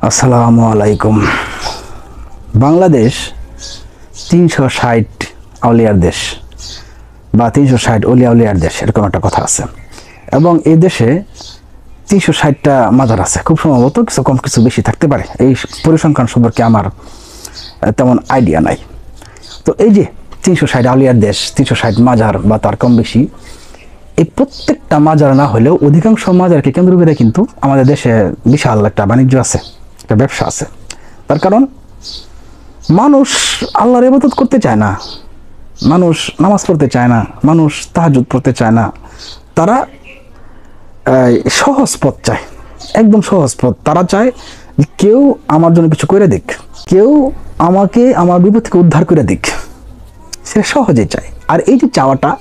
আসসালামু আলাইকুম। বাংলাদেশ ৩৬০ আউলিয়ার দেশ বা ৩৬০ অলিয়ার দেশ, এরকম একটা কথা আছে। এবং এই দেশে ৩৬০টা মাজার আছে, খুব সম্ভবত কিছু কম কিছু বেশি থাকতে পারে। এই পরিসংখ্যান সম্পর্কে আমার তেমন আইডিয়া নাই। তো এই যে ৩৬০ আউলিয়ার দেশ, ৩৬০ মাজার বা তার কম বেশি, এই প্রত্যেকটা মাজার না হলেও অধিকাংশ মাজারকে কেন্দ্র করে কিন্তু আমাদের দেশে বিশাল একটা বাণিজ্য আছে, একটা ব্যবসা আছে। তার কারণ মানুষ আল্লাহর ইবাদত করতে চায় না, মানুষ নামাজ পড়তে চায় না, মানুষ তাহাজ্জুদ পড়তে চায় না। তারা সহজ পথ চায়, একদম সহজ পথ। তারা চায় কেউ আমার জন্য কিছু করে দিক, কেউ আমাকে আমার বিপদ থেকে উদ্ধার করে দিক, সে সহজে চায়। আর এই যে চাওয়াটা,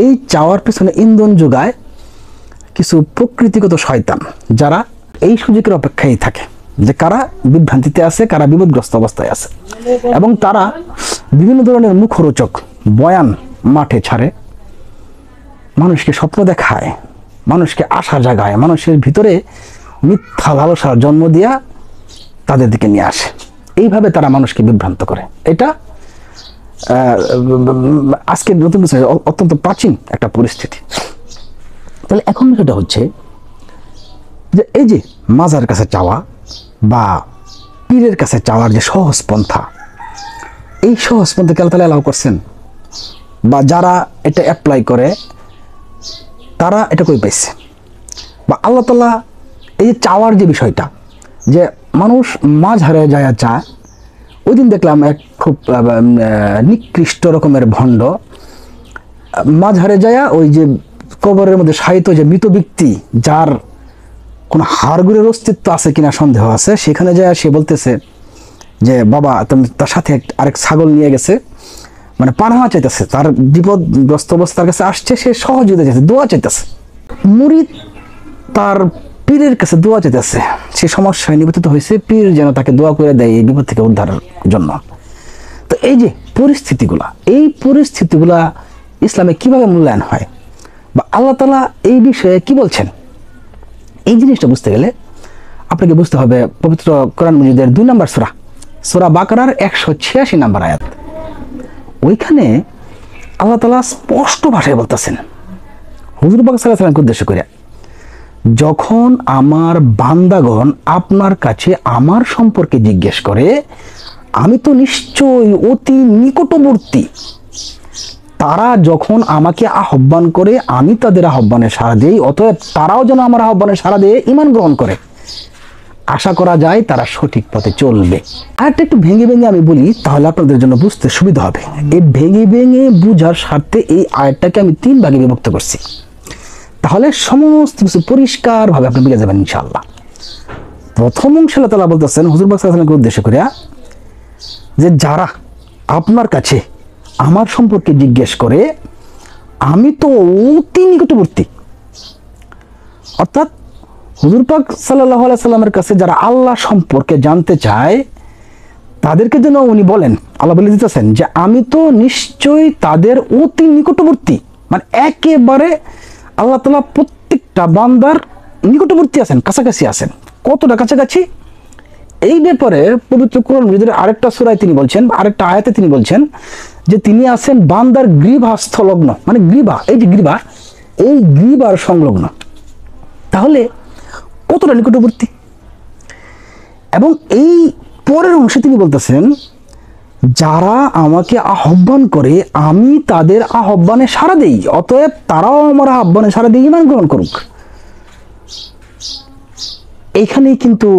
এই চাওয়ার পেছনে ইন্ধন যোগায় কিছু প্রকৃতিগত শয়তান, যারা এই সুযোগের অপেক্ষায় থাকে যে কারা বিভ্রান্তিতে আছে, কারা বিপদগ্রস্ত অবস্থায় আছে। এবং তারা বিভিন্ন ধরনের মুখরোচক বয়ান মাঠে ছাড়ে, মানুষকে স্বপ্ন দেখায়, মানুষকে আশা জাগায়, মানুষের ভিতরে মিথ্যা লালসার জন্ম দিয়া তাদের দিকে নিয়ে আসে। এইভাবে তারা মানুষকে বিভ্রান্ত করে। এটা আজকের নতুন অত্যন্ত প্রাচীন একটা পরিস্থিতি। তাহলে এখন বিষয়টা হচ্ছে যে এই যে মাজার কাছে চাওয়া বা পীরের কাছে চাওয়ার যে সহজ পন্থা, এই সহজ পন্থাকে আল্লাহ তাআলা অ্যালাউ করছেন, বা যারা এটা অ্যাপ্লাই করে তারা এটা কই পাইছে? বা আল্লাহ তাআলা এই যে চাওয়ার যে বিষয়টা, যে মানুষ মাঝারে যায় চায়। ওই দিন দেখলাম এক খুব নিকৃষ্ট রকমের ভণ্ড মাঝারে যায়, ওই যে কবরের মধ্যে শায়িত যে মৃত ব্যক্তি, যার কোনো হাড়গুড়ের অস্তিত্ব আছে কিনা সন্দেহ আছে, সেখানে যায় সে বলতেছে যে বাবা তুমি, তার সাথে আরেক ছাগল নিয়ে গেছে, মানে পানাহা চাইতেছে, তার বিপদগ্রস্ত অবস্থার কাছে আসছে, সে সহযোগিতা চাইছে, দোয়া চাইতেছে। মুরিদ তার পীরের কাছে দোয়া চাইতেছে, সে সমস্যায় নিবেদিত হয়েছে, পীর যেন তাকে দোয়া করে দেয় এই বিপদ থেকে উদ্ধারের জন্য। তো এই যে পরিস্থিতিগুলা, এই পরিস্থিতিগুলা ইসলামে কিভাবে মূল্যায়ন হয় বা আল্লাহ তাআলা এই বিষয়ে কি বলছেন, এই জিনিসটা বুঝতে গেলে আপনাকে বুঝতে হবে পবিত্র কোরআন মাজিদের ২ নম্বর সূরা, সূরা বাকারার ১৮৬ নম্বর আয়াত। ওইখানে আল্লাহ তাআলা স্পষ্ট ভাষায় বলতেছেন হুজুর পাক সাল্লাল্লাহু আলাইহি ওয়াসাল্লামকে উদ্দেশ্য করে, যখন আমার বান্দাগণ আপনার কাছে আমার সম্পর্কে জিজ্ঞেস করে, আমি তো নিশ্চয়ই অতি নিকটবর্তী। তারা যখন আমাকে আহ্বান করে, আমি তাদের আহ্বানে সাড়া দেই, অতএব তারাও যেন আমার আহ্বানে সাড়া দিয়ে ঈমান গ্রহণ করে। আশা করা যায় তারা সঠিক পথে চলবে। আরেকটা একটু ভেঙে ভেঙে আমি বলি, তাহলে আপনাদের জন্য বুঝতে সুবিধা হবে। এই ভেঙে ভেঙে বুঝার স্বার্থে এই আয়াতটাকে আমি ৩ ভাগে বিভক্ত করছি, তাহলে সমস্ত কিছু পরিষ্কারভাবে আপনি বুঝে যাবেন ইনশাআল্লাহ। প্রথম অংশে আল্লাহ তাআলা বলতেছেন হুজুর পাক সাল্লাল্লাহু আলাইহি ওয়াসাল্লামকে উদ্দেশ্য করে, যে যারা আপনার কাছে আমার সম্পর্কে জিজ্ঞেস করে, আমি তো অতি নিকটবর্তী। অর্থাৎ হুজুর পাক সাল্লাল্লাহু আলাইহি ওয়াসাল্লামের কাছে যারা আল্লাহ সম্পর্কে জানতে চায়, তাদেরকে যেন উনি বলেন, আল্লাহ বলে দিতেছেন যে আমি তো নিশ্চয়ই তাদের অতি নিকটবর্তী। মানে একেবারে আল্লাহ তাআলা প্রত্যেকটা বান্দার নিকটবর্তী আছেন, কাছাকাছি আছেন। কতটা কাছাকাছি, এই ব্যাপারে পবিত্র কোরআন মাজিদের আরেকটা সূরায় তিনি বলছেন, আরেকটা আয়াতে তিনি বলছেন যে তিনি আছেন বান্দার গ্রীবাস্থ লগ্ন, মানে গ্রীবা, এই যে গ্রীবা, এই গ্রীবার সংলগ্ন। তাহলে কতটা নিকটবর্তী। এবং এই পরের অংশে তিনি বলতেছেন, যারা আমাকে আহ্বান করে, আমি তাদের আহ্বানে সাড়া দেই, অতএব তারাও আমার আহ্বানে সাড়া দিয়ে ঈমান গ্রহণ করুক। এইখানেই কিন্তু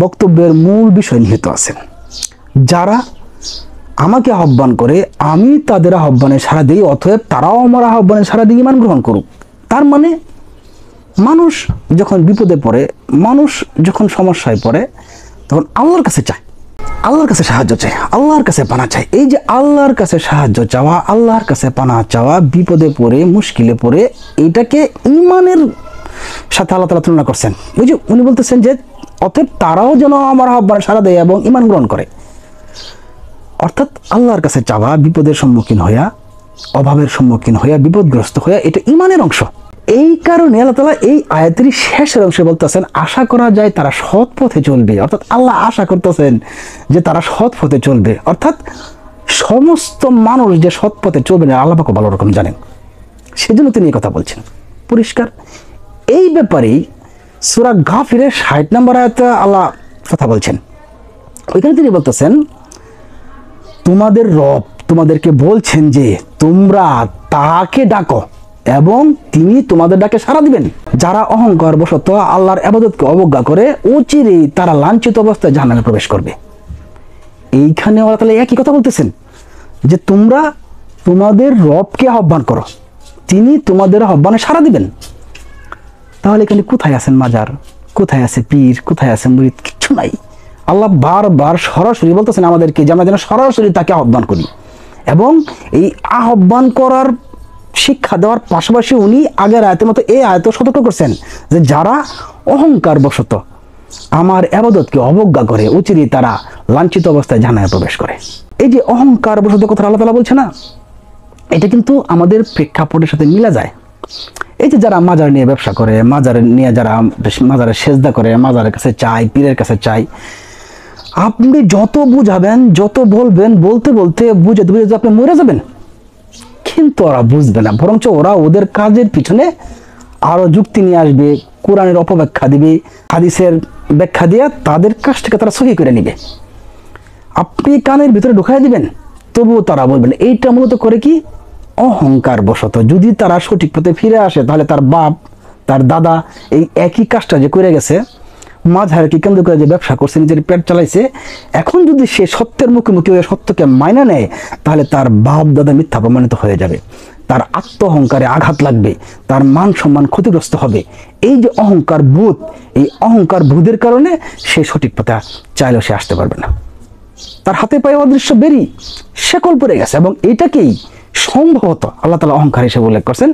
বক্তব্যের মূল বিষয় নিহিত আছেন। যারা আমাকে আহ্বান করে, আমি তাদের আহ্বানে সাড়া দিই, অতএব তারাও আমার আহ্বানে সাড়া দিয়ে ঈমান গ্রহণ করুক। তার মানে মানুষ যখন বিপদে পড়ে, মানুষ যখন সমস্যায় পড়ে, তখন আল্লাহর কাছে চায়, আল্লাহর কাছে সাহায্য চায়, আল্লাহর কাছে পানা চায়। এই যে আল্লাহর কাছে সাহায্য চাওয়া, আল্লাহর কাছে পানা চাওয়া, বিপদে পড়ে, মুশকিলে পড়ে, এটাকে ঈমানের সাথে আল্লাহ তাআলা তুলনা করছেন। ওই যে উনি বলতেছেন যে অতএব তারাও যেন আমার আহ্বানে সাড়া দেয় এবং ঈমান গ্রহণ করে। অর্থাৎ আল্লাহর কাছে চাওয়া, বিপদের সম্মুখীন হইয়া, অভাবের সম্মুখীন হইয়া, বিপদগ্রস্ত হইয়া, এটা ঈমানের অংশ। এই কারণে আল্লাহ তাআলা এই আয়াতের শেষের অংশে বলতেছেন আশা করা যায় তারা সৎ পথে চলবে, অর্থাৎ আল্লাহ আশা করতেছেন যে তারা সৎ পথে চলবে, অর্থাৎ সমস্ত মানুষ যে সৎ পথে চলবে না আল্লাহ পাক ভালো রকম জানেন, সেজন্য তিনি এই কথা বলছেন পরিষ্কার। এই ব্যাপারেই সূরা গাফিরের ৬০ নম্বর আয়াতে আল্লাহ কথা বলছেন। ওইখানে তিনি বলতেছেন তোমাদের রব তোমাদেরকে বলছেন যে তোমরা তাকে ডাকো এবং তিনি তোমাদের ডাকে সাড়া দিবেন। যারা অহংকার বশত আল্লাহর ইবাদতকে অবজ্ঞা করে অচিরেই তারা লাঞ্ছিত অবস্থায় জাহান্নামে প্রবেশ করবে। এইখানে আল্লাহ তাআলা একই কথা বলতেছেন যে তোমরা তোমাদের রবকে আহ্বান করো, তিনি তোমাদের আহ্বানে সাড়া দিবেন। তাহলে এখানে কোথায় আছেন মাজার, কোথায় আছে পীর, কোথায় আছে মুরিদ? কিচ্ছু নাই। আল্লাহ বারবার সরাসরি বলতেছেন আমাদেরকে যে আমরা যেন সরাসরি তাকে আহ্বান করি, এবং এই আহ্বান করার শিক্ষা দেওয়ার পাশাপাশি উনি আগের আয়াতের মতো এই আয়াতেও সতর্ক করছেন যে যারা অহংকার বশত আমার ইবাদতকে অবজ্ঞা করে অচিরেই তারা লাঞ্ছিত অবস্থায় জাহান্নামে প্রবেশ করে। এই যে অহংকার বশত কথা আল্লাহ তাআলা বলছে না, এটা কিন্তু আমাদের প্রেক্ষাপটের সাথে মিলা যায়। এই যে যারা মাজার নিয়ে ব্যবসা করে, মাজার নিয়ে যারা মাজারে সেজদা করে, মাজারের কাছে চায়, পীরের কাছে চায়, আপনি যত বুঝাবেন যত বলবেন বলতে বলতে বুঝাতে বুঝাতে আপনি মরে যাবেন, কিন্তু ওরা বুঝবে না, বরঞ্চ ওরা ওদের কাজের পিছনে আরো যুক্তি নিয়ে আসবে, কোরআনের অপব্যাখ্যা দিবে, হাদিসের ব্যাখ্যা দিয়ে তাদের কাছ থেকে তারা সহি করে নিবে। আপনি কানের ভিতরে ঢুকাই দিবেন তবুও তারা বলবেন। এইটা মূলত করে কি অহংকার বশত। যদি তারা সঠিক পথে ফিরে আসে তাহলে তার বাপ তার দাদা এই একই কাজটা যে করে গেছে, মাঝহারকে কেন্দ্র করে যে ব্যবসা করছে, নিজের পেট চালাইছে, এখন যদি সে সত্যের মুখোমুখি হয়ে সত্যকে মাইনা নেয় তাহলে তার বাপ দাদা মিথ্যা প্রমাণিত হয়ে যাবে, তার আত্ম অহংকারে আঘাত লাগবে, তার মান সম্মান ক্ষতিগ্রস্ত হবে। এই যে অহংকার বোধ, এই অহংকার বোধের কারণে সে সঠিক পথে চাইলেও সে আসতে পারবে না, তার হাতে পায়ে অদৃশ্য বেরি শেকল পড়ে গেছে। এবং এটাকেই সম্ভবত আল্লাহ তাআলা অহংকার হিসেবে উল্লেখ করছেন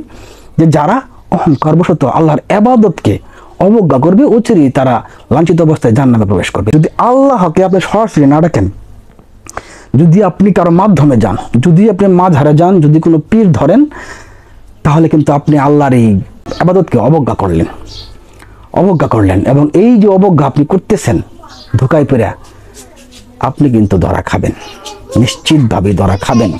যে যারা অহংকার বশত আল্লাহর ইবাদতকে অবজ্ঞা করবে অচিরেই তারা লাঞ্ছিত অবস্থায় জাহান্নামে প্রবেশ করবে। যদি আল্লাহকে আপনি সরাসরি না ডাকেন, যদি আপনি কারো মাধ্যমে যান, যদি আপনি মাঝহারে যান, যদি কোনো পীর ধরেন, তাহলে কিন্তু আপনি আল্লাহর এই ইবাদতকে অবজ্ঞা করলেন। এবং এই যে অবজ্ঞা আপনি করতেছেন ধোঁকায় পড়ে, আপনি কিন্তু ধরা খাবেন, নিশ্চিতভাবে ধরা খাবেন।